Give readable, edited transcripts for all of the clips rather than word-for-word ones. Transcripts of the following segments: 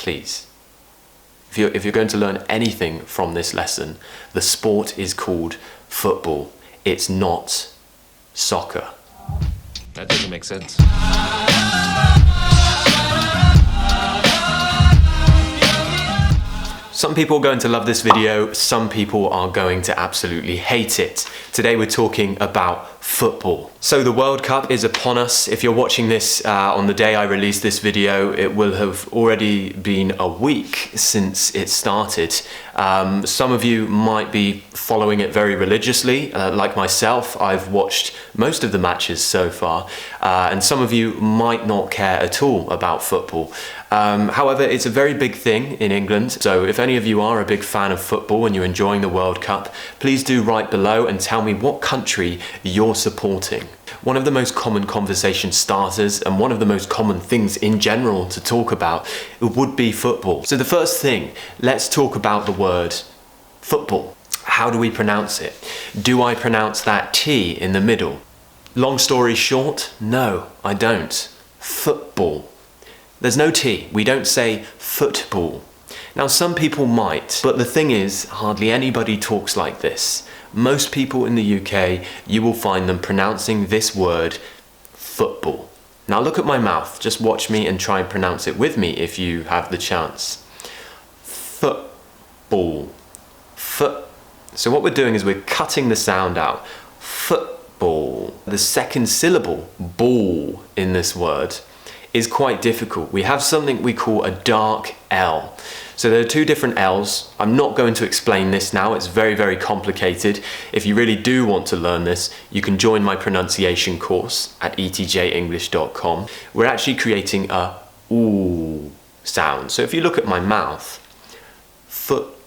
please. If you're going to learn anything from this lesson, the sport is called football. It's not soccer. That doesn't make sense. Some people are going to love this video, some people are going to absolutely hate it. Today we're talking about football. So the World Cup is upon us. If you're watching this on the day I released this video, it will have already been a week since it started. Some of you might be following it very religiously, like myself. I've watched most of the matches so far, and some of you might not care at all about football. However, it's a very big thing in England, so if any of you are a big fan of football and you're enjoying the World Cup, please do write below and tell me what country you're supporting. One of the most common conversation starters and one of the most common things in general to talk about would be football. So the first thing, let's talk about the word football. How do we pronounce it? Do I pronounce that T in the middle? Long story short, no, I don't. Football. There's no T. We don't say football. Now, some people might, but the thing is, hardly anybody talks like this. Most people in the UK, you will find them pronouncing this word football. Now look at my mouth. Just watch me and try and pronounce it with me if you have the chance. Football. Foot. So what we're doing is we're cutting the sound out. Football. The second syllable, ball, in this word is quite difficult. We have something we call a dark L. So there are two different L's. I'm not going to explain this now. It's very, very complicated. If you really do want to learn this, you can join my pronunciation course at etjenglish.com. We're actually creating a ooh sound. So if you look at my mouth, football.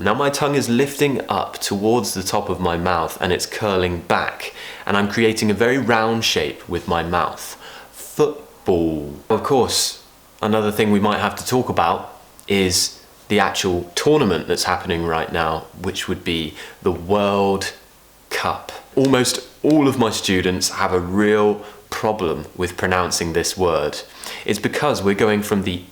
Now my tongue is lifting up towards the top of my mouth and it's curling back. And I'm creating a very round shape with my mouth. Football. Of course, another thing we might have to talk about is the actual tournament that's happening right now, which would be the World Cup. Almost all of my students have a real problem with pronouncing this word. It's because we're going from the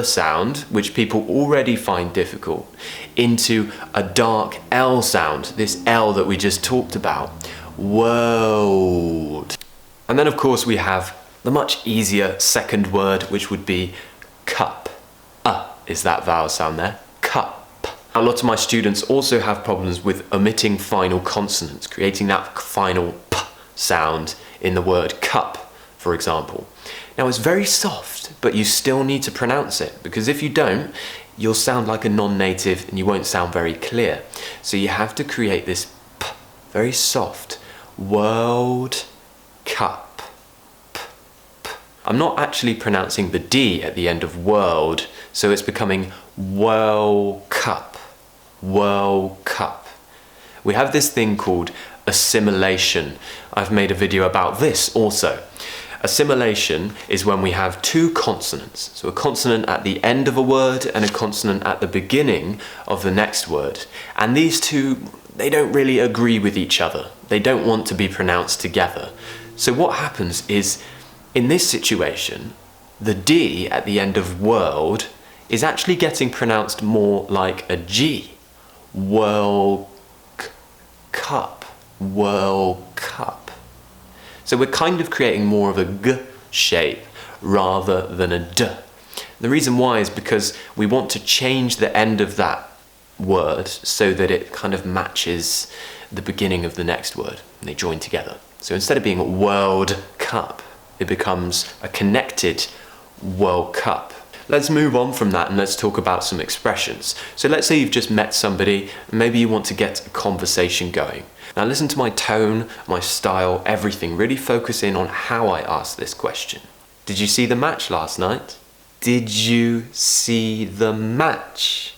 sound, which people already find difficult, into a dark L sound, this L that we just talked about. World. And then of course we have the much easier second word, which would be cup. Is that vowel sound there? Cup. A lot of my students also have problems with omitting final consonants, creating that final p sound in the word cup, for example. Now it's very soft, but you still need to pronounce it, because if you don't, you'll sound like a non-native and you won't sound very clear. So you have to create this p, very soft. World Cup. P, p. I'm not actually pronouncing the D at the end of world, so it's becoming World Cup. World Cup. We have this thing called assimilation. I've made a video about this also. Assimilation is when we have two consonants. So a consonant at the end of a word and a consonant at the beginning of the next word. And these two, they don't really agree with each other. They don't want to be pronounced together. So what happens is, in this situation, the D at the end of world is actually getting pronounced more like a G. World Cup. World Cup. So we're kind of creating more of a G shape rather than a D. The reason why is because we want to change the end of that word so that it kind of matches the beginning of the next word and they join together. So instead of being World Cup, it becomes a connected World Cup. Let's move on from that and let's talk about some expressions. So let's say you've just met somebody, and maybe you want to get a conversation going. Now listen to my tone, my style, everything. Really focus in on how I ask this question. Did you see the match last night? Did you see the match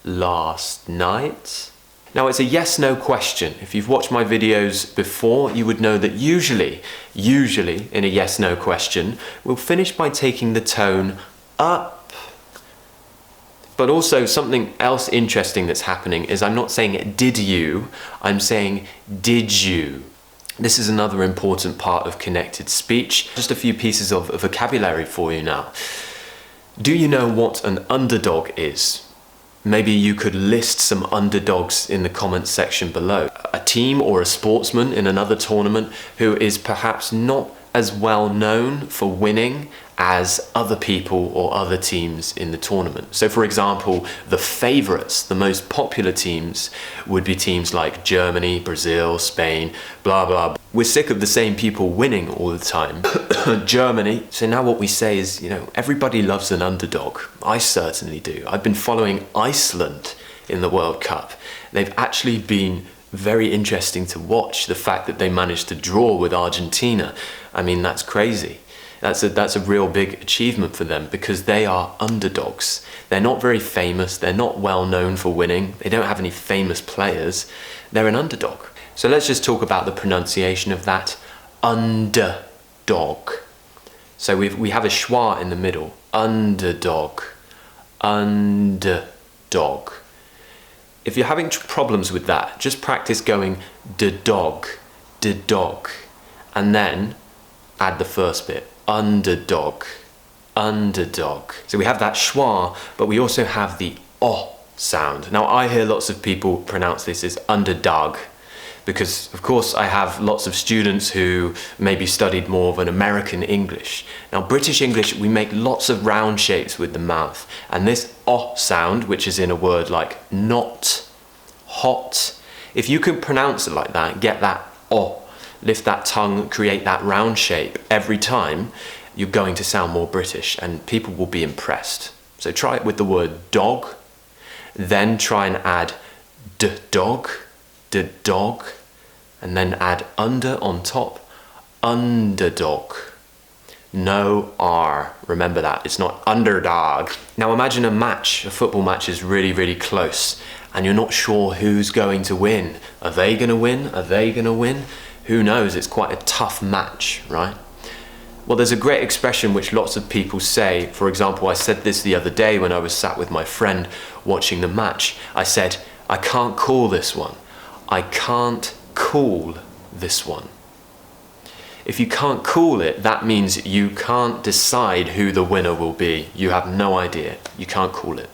last night? Now it's a yes/no question. If you've watched my videos before, you would know that usually in a yes/no question, we'll finish by taking the tone up. But also something else interesting that's happening is I'm not saying did you, I'm saying did you. This is another important part of connected speech. Just a few pieces of vocabulary for you now. Do you know what an underdog is? Maybe you could list some underdogs in the comments section below. A team or a sportsman in another tournament who is perhaps not as well known for winning as other people or other teams in the tournament. So for example, the favorites, the most popular teams would be teams like Germany, Brazil, Spain, blah, blah. We're sick of the same people winning all the time. Germany. So now what we say is, you know, everybody loves an underdog. I certainly do. I've been following Iceland in the World Cup. They've actually been very interesting to watch, the fact that they managed to draw with Argentina. I mean, that's crazy. That's a real big achievement for them because they are underdogs. They're not very famous. They're not well known for winning. They don't have any famous players. They're an underdog. So let's just talk about the pronunciation of that. Underdog. So we have a schwa in the middle. Underdog. Underdog. If you're having problems with that, just practice going de-dog, and then add the first bit, underdog, underdog. So we have that schwa, but we also have the o sound. Now I hear lots of people pronounce this as underdog, because of course I have lots of students who maybe studied more of an American English. Now British English, we make lots of round shapes with the mouth, and this o sound, which is in a word like not, hot, if you can pronounce it like that, get that o, lift that tongue, create that round shape every time, you're going to sound more British and people will be impressed. So try it with the word dog, then try and add d-dog, d-dog, and then add under on top, underdog. No R, remember that, it's not underdog. Now imagine a match, a football match is really, really close and you're not sure who's going to win. Are they going to win? Are they going to win? Who knows? It's quite a tough match, right? Well, there's a great expression which lots of people say. For example, I said this the other day when I was sat with my friend watching the match. I said, I can't call this one. I can't call this one. If you can't call it, that means you can't decide who the winner will be. You have no idea. You can't call it.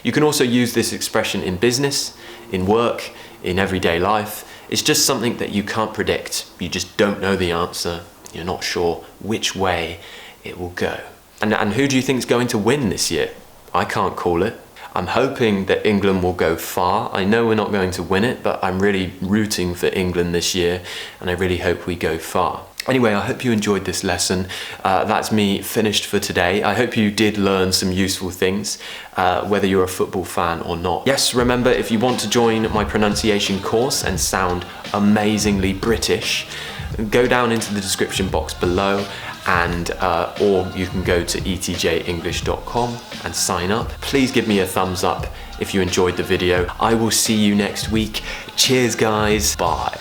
You can also use this expression in business, in work, in everyday life. It's just something that you can't predict. You just don't know the answer. You're not sure which way it will go. And who do you think is going to win this year? I can't call it. I'm hoping that England will go far. I know we're not going to win it, but I'm really rooting for England this year, and I really hope we go far. Anyway, I hope you enjoyed this lesson. That's me finished for today. I hope you did learn some useful things, whether you're a football fan or not. Yes, remember, if you want to join my pronunciation course and sound amazingly British, go down into the description box below, and or you can go to etjenglish.com and sign up. Please give me a thumbs up if you enjoyed the video. I will see you next week. Cheers, guys. Bye.